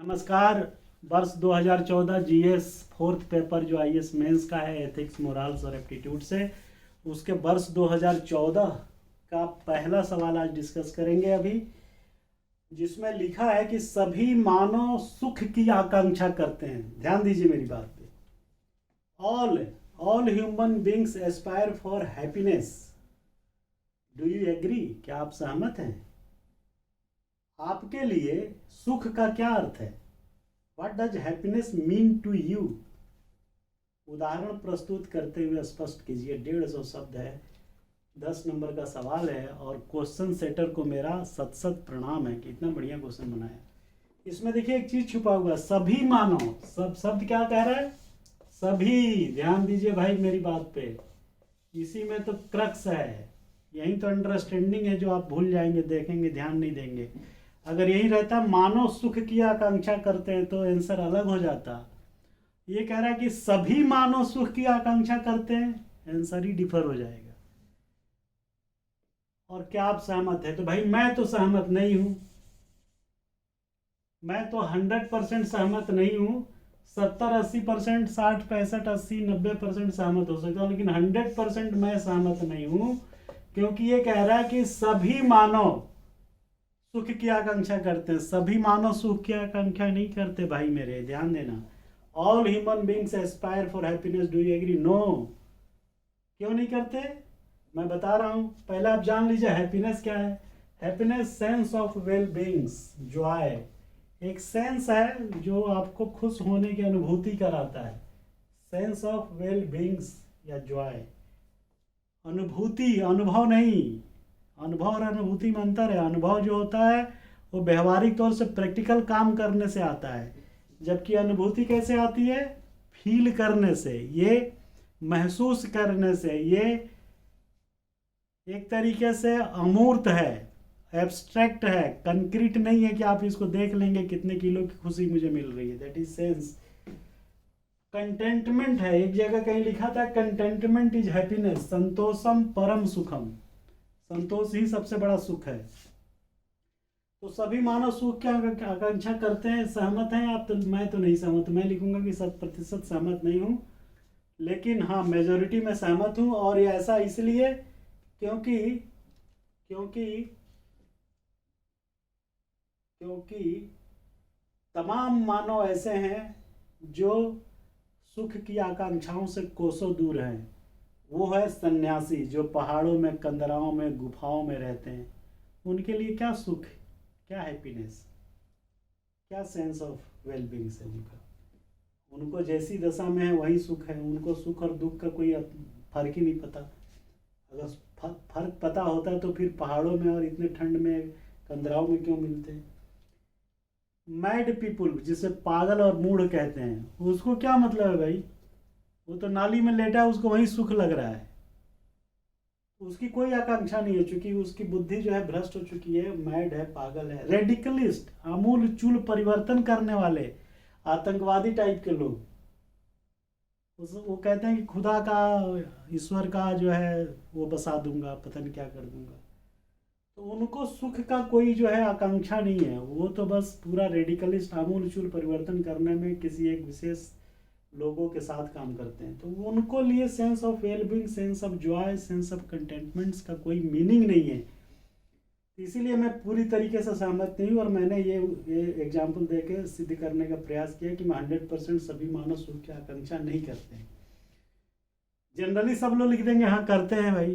नमस्कार। वर्ष 2014 GS fourth paper जो आईएएस मेंस का है, एथिक्स, मोरल्स और एप्टीट्यूड से, उसके वर्ष 2014 का पहला सवाल आज डिस्कस करेंगे अभी, जिसमें लिखा है कि सभी मानव सुख की आकांक्षा करते हैं। ध्यान दीजिए मेरी बात पे। All human beings aspire for happiness. Do you agree? क्या आप सहमत हैं? आपके लिए सुख का क्या अर्थ है? What does happiness mean to you? उदाहरण प्रस्तुत करते हुए स्पष्ट कीजिए। 150 शब्द है, 10 नंबर का सवाल है और क्वेश्चन सेटर को मेरा सत सत प्रणाम है कि इतना बढ़िया क्वेश्चन बनाया। इसमें देखिए एक चीज छुपा हुआ है, सभी मानो। सब शब्द क्या कह रहा है? सभी। ध्यान दीजिए भाई मेरी बात पे, इसी में तो क्रक्स है, यही तो अंडरस्टैंडिंग है जो आप भूल जाएंगे, देखेंगे, ध्यान नहीं देंगे। अगर यही रहता मानव सुख की आकांक्षा करते हैं तो आंसर अलग हो जाता। ये कह रहा है कि सभी मानव सुख की आकांक्षा करते हैं, आंसर ही डिफर हो जाएगा। और क्या आप सहमत है? तो भाई मैं तो सहमत नहीं हूं, मैं तो 100% सहमत नहीं हूं। 70-80%, 60-65-80, 90% सहमत हो सकता हूं, लेकिन 100% मैं सहमत नहीं हूं, क्योंकि ये कह रहा है कि सभी मानव सुख की आकांक्षा करते हैं। सभी मानव सुख की आकांक्षा नहीं करते भाई मेरे, ध्यान देना। All human beings aspire for happiness. Do you agree? No. क्यों नहीं करते? मैं बता रहा हूं। पहले आप जान लीजिए हैप्पीनेस क्या है। Happiness sense of well beings, Joy. एक सेंस है जो आपको खुश होने की अनुभूति कराता है। सेंस ऑफ वेल बींग्स या जॉय। अनुभूति, अनुभव नहीं। अनुभव और अनुभूति में अंतर है। अनुभव जो होता है वो व्यवहारिक तौर से प्रैक्टिकल काम करने से आता है, जबकि अनुभूति कैसे आती है? फील करने से, ये महसूस करने से। ये एक तरीके से अमूर्त है, एब्स्ट्रैक्ट है, कंक्रीट नहीं है कि आप इसको देख लेंगे कितने किलो की खुशी मुझे मिल रही है। That is sense. कंटेंटमेंट है, एक जगह कहीं लिखा था कंटेंटमेंट इज हैप्पीनेस, संतोषम परम सुखम। संतोष ही सबसे बड़ा सुख है। तो सभी मानव सुख की आकांक्षा करते हैं। सहमत हैं आप? तो मैं तो नहीं सहमत। मैं लिखूंगा कि 100% सहमत नहीं हूं, लेकिन हाँ मेजोरिटी में सहमत हूं। और ये ऐसा इसलिए क्योंकि क्योंकि क्योंकि तमाम मानव ऐसे हैं जो सुख की आकांक्षाओं से कोसों दूर हैं। वो है सन्यासी जो पहाड़ों में, कंदराओं में, गुफाओं में रहते हैं। उनके लिए क्या सुख, क्या हैप्पीनेस, क्या सेंस ऑफ वेलबींग है उनका? उनको जैसी दशा में है वही सुख है। उनको सुख और दुख का कोई फर्क ही नहीं पता। अगर फर्क पता होता तो फिर पहाड़ों में और इतने ठंड में कंदराओं में क्यों मिलते? मैड पीपुल, जिसे पागल और मूढ़ कहते हैं, उसको क्या मतलब है भाई? वो तो नाली में लेटा है, उसको वही सुख लग रहा है। उसकी कोई आकांक्षा नहीं है, क्योंकि उसकी बुद्धि जो है भ्रष्ट हो चुकी है, मैड है, पागल है। रेडिकलिस्ट, आमूल चूल परिवर्तन करने वाले, आतंकवादी टाइप के लोग, वो कहते हैं कि खुदा का, ईश्वर का जो है वो बसा दूंगा, पता नहीं क्या कर दूंगा। तो उनको सुख का कोई जो है आकांक्षा नहीं है। वो तो बस पूरा रेडिकलिस्ट, आमूल चूल परिवर्तन करने में किसी एक विशेष लोगों के साथ काम करते हैं। तो उनको लिए sense of wellbeing, sense of joy, sense of contentments का कोई मीनिंग नहीं है। इसीलिए मैं पूरी तरीके से सहमत नहीं हूँ, और मैंने ये एग्जाम्पल देके सिद्ध करने का प्रयास किया कि मैं 100% सभी मानव सुख की आकांक्षा नहीं करते हैं। जनरली सब लोग लिख देंगे हाँ करते हैं भाई।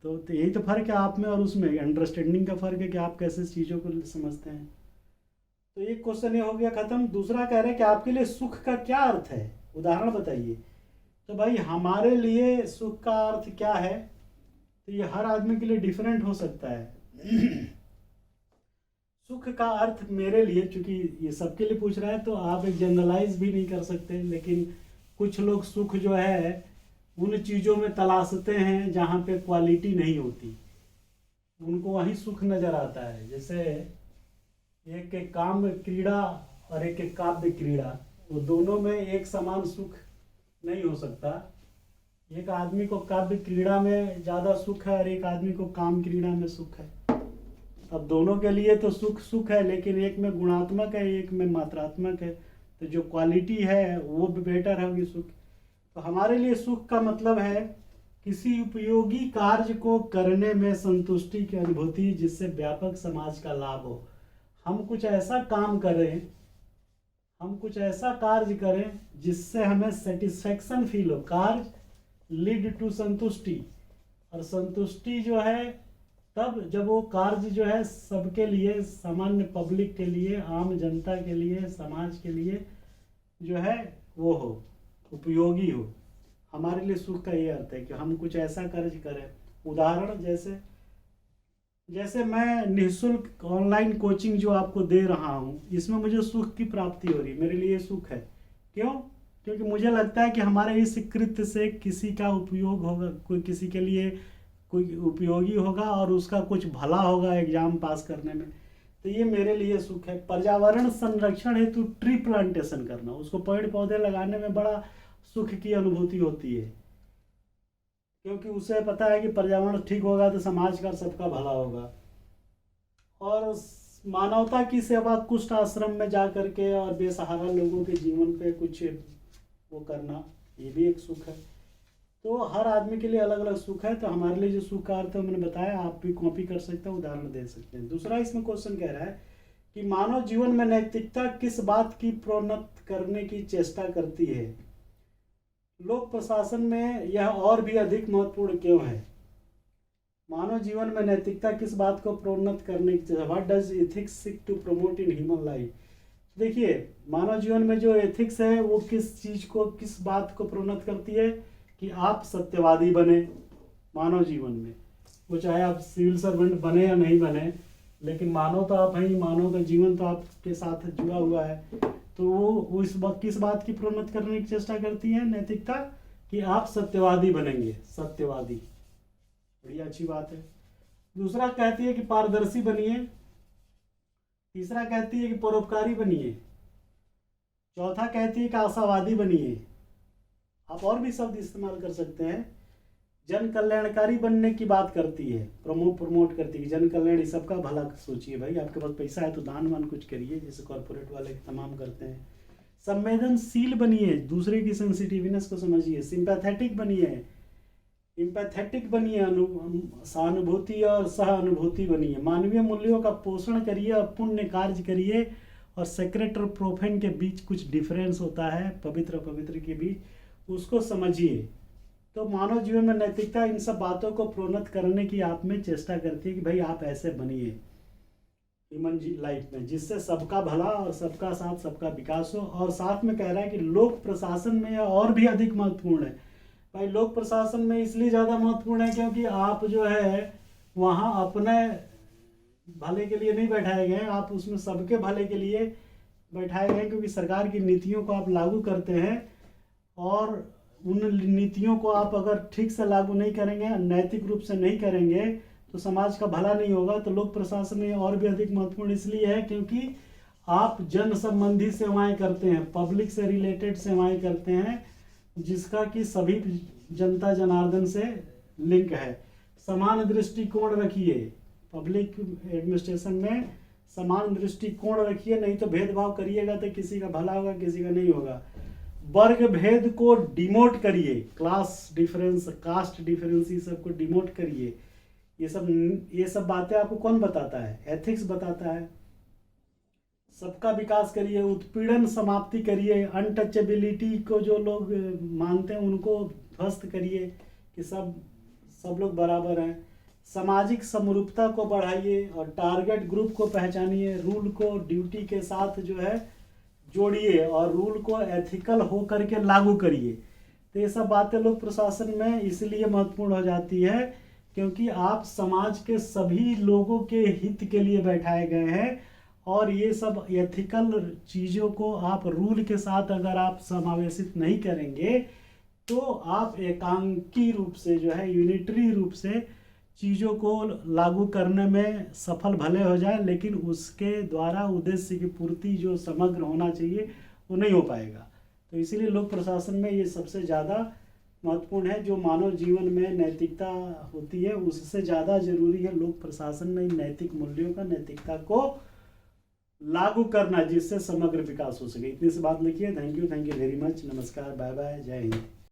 तो यही तो फर्क है आप में और उसमें, अंडरस्टैंडिंग का फर्क है कि आप कैसे चीज़ों को समझते हैं। तो एक क्वेश्चन ये हो गया खत्म। दूसरा कह रहे हैं कि आपके लिए सुख का क्या अर्थ है, उदाहरण बताइए। तो भाई हमारे लिए सुख का अर्थ क्या है, तो ये हर आदमी के लिए डिफरेंट हो सकता है। सुख का अर्थ मेरे लिए, चूंकि ये सबके लिए पूछ रहा है तो आप एक जनरलाइज भी नहीं कर सकते, लेकिन कुछ लोग सुख जो है उन चीज़ों में तलाशते हैं जहाँ पे क्वालिटी नहीं होती, उनको वही सुख नज़र आता है। जैसे एक काम क्रीड़ा और एक काव्य क्रीड़ा, वो दोनों में एक समान सुख नहीं हो सकता। एक आदमी को काव्य क्रीड़ा में ज़्यादा सुख है और एक आदमी को काम क्रीड़ा में सुख है। अब दोनों के लिए तो सुख सुख है, लेकिन एक में गुणात्मक है, एक में मात्रात्मक है, तो जो क्वालिटी है वो भी बेटर होगी सुख। तो हमारे लिए सुख का मतलब है किसी उपयोगी कार्य को करने में संतुष्टि की अनुभूति, जिससे व्यापक समाज का लाभ हो। हम कुछ ऐसा काम करें, हम कुछ ऐसा कार्य करें जिससे हमें सेटिस्फेक्शन फील हो। कार्य लीड टू संतुष्टि, और संतुष्टि जो है तब जब वो कार्य जो है सबके लिए, सामान्य पब्लिक के लिए, आम जनता के लिए, समाज के लिए जो है वो हो, उपयोगी हो। हमारे लिए सुख का ये अर्थ है कि हम कुछ ऐसा कार्य करें। उदाहरण जैसे मैं निःशुल्क ऑनलाइन कोचिंग जो आपको दे रहा हूँ, इसमें मुझे सुख की प्राप्ति हो रही, मेरे लिए सुख है। क्यों? क्योंकि मुझे लगता है कि हमारे इस कृत्य से किसी का उपयोग होगा, कोई किसी के लिए कोई उपयोगी होगा और उसका कुछ भला होगा एग्जाम पास करने में, तो ये मेरे लिए सुख है। पर्यावरण संरक्षण हेतु ट्री प्लांटेशन करना, उसको पेड़ पौधे लगाने में बड़ा सुख की अनुभूति होती है, क्योंकि उसे पता है कि पर्यावरण ठीक होगा तो समाज का सबका भला होगा। और मानवता की सेवा, कुष्ठ आश्रम में जा करके और बेसहारा लोगों के जीवन पे कुछ वो करना, ये भी एक सुख है। तो हर आदमी के लिए अलग अलग सुख है। तो हमारे लिए जो सुख का अर्थ है मैंने बताया, आप भी कॉपी कर सकते हैं, उदाहरण दे सकते हैं। दूसरा इसमें क्वेश्चन कह रहा है कि मानव जीवन में नैतिकता किस बात की प्रोन्नत करने की चेष्टा करती है? लोक प्रशासन में यह और भी अधिक महत्वपूर्ण क्यों है? मानव जीवन में नैतिकता किस बात को प्रोन्नत करने की, what does ethics seek to promote in human life? देखिए, मानव जीवन में जो एथिक्स है वो किस चीज को, किस बात को प्रोन्नत करती है कि आप सत्यवादी बने मानव जीवन में। वो चाहे आप सिविल सर्वेंट बने या नहीं बने, लेकिन मानव तो आप हैं, मानव का जीवन तो आपके साथ जुड़ा हुआ है। तो वो इस बात, किस बात की प्रोन्नत करने की चेष्टा करती है नैतिकता? कि आप सत्यवादी बनेंगे, सत्यवादी, बड़ी अच्छी बात है। दूसरा कहती है कि पारदर्शी बनिए। तीसरा कहती है कि परोपकारी बनिए। चौथा कहती है कि आशावादी बनिए। आप और भी शब्द इस्तेमाल कर सकते हैं। जन कल्याणकारी बनने की बात करती है, प्रमोट करती है कि जन कल्याण, सबका भला सोचिए। भाई आपके पास पैसा है तो दान वान कुछ करिए, जैसे कॉर्पोरेट वाले तमाम करते हैं। संवेदनशील बनिए, दूसरे की सेंसिटिवनेस को समझिए। सिंपैथेटिक बनिए, एम्पैथेटिक बनिए, सहानुभूति और सहानुभूति बनिए। मानवीय मूल्यों का पोषण करिए और पुण्य कार्य करिए। और सेक्रेट और प्रोफेन के बीच कुछ डिफरेंस होता है, पवित्र पवित्र के बीच, उसको समझिए। तो मानव जीवन में नैतिकता इन सब बातों को प्रोन्नत करने की आप में चेष्टा करती है कि भाई आप ऐसे बनिए ह्यूमन लाइफ में, जिससे सबका भला और सबका साथ, सबका विकास हो। और साथ में कह रहा है कि लोक प्रशासन में और भी अधिक महत्वपूर्ण है। भाई लोक प्रशासन में इसलिए ज़्यादा महत्वपूर्ण है क्योंकि आप जो है वहाँ अपने भले के लिए नहीं बैठाए गए, आप उसमें सबके भले के लिए बैठाए गए, क्योंकि सरकार की नीतियों को आप लागू करते हैं। और उन नीतियों को आप अगर ठीक से लागू नहीं करेंगे, नैतिक रूप से नहीं करेंगे, तो समाज का भला नहीं होगा। तो लोक प्रशासन में और भी अधिक महत्वपूर्ण इसलिए है क्योंकि आप जन संबंधी सेवाएं करते हैं, पब्लिक से रिलेटेड सेवाएं करते हैं, जिसका कि सभी जनता जनार्दन से लिंक है। समान दृष्टिकोण रखिए, पब्लिक एडमिनिस्ट्रेशन में समान दृष्टिकोण रखिए, नहीं तो भेदभाव करिएगा तो किसी का भला होगा, किसी का नहीं होगा। वर्ग भेद को डिमोट करिए, क्लास डिफरेंस, कास्ट डिफरेंस, ये सब को डिमोट करिए। ये सब बातें आपको कौन बताता है? एथिक्स बताता है। सबका विकास करिए, उत्पीड़न समाप्ति करिए, अनटचेबिलिटी को जो लोग मानते हैं उनको ध्वस्त करिए कि सब लोग बराबर हैं। सामाजिक समरूपता को बढ़ाइए और टारगेट ग्रुप को पहचानिए। रूल को ड्यूटी के साथ जो है जोड़िए और रूल को एथिकल हो करके लागू करिए। तो ये सब बातें लोक प्रशासन में इसलिए महत्वपूर्ण हो जाती है क्योंकि आप समाज के सभी लोगों के हित के लिए बैठाए गए हैं। और ये सब एथिकल चीज़ों को आप रूल के साथ अगर आप समावेशित नहीं करेंगे तो आप एकांकी रूप से जो है, यूनिटरी रूप से चीज़ों को लागू करने में सफल भले हो जाए, लेकिन उसके द्वारा उद्देश्य की पूर्ति जो समग्र होना चाहिए वो नहीं हो पाएगा। तो इसीलिए लोक प्रशासन में ये सबसे ज़्यादा महत्वपूर्ण है। जो मानव जीवन में नैतिकता होती है उससे ज़्यादा जरूरी है लोक प्रशासन में इन नैतिक मूल्यों का, नैतिकता को लागू करना, जिससे समग्र विकास हो सके। इतनी सी बात लिखिए। Thank you very much. नमस्कार, बाय बाय, जय हिंद।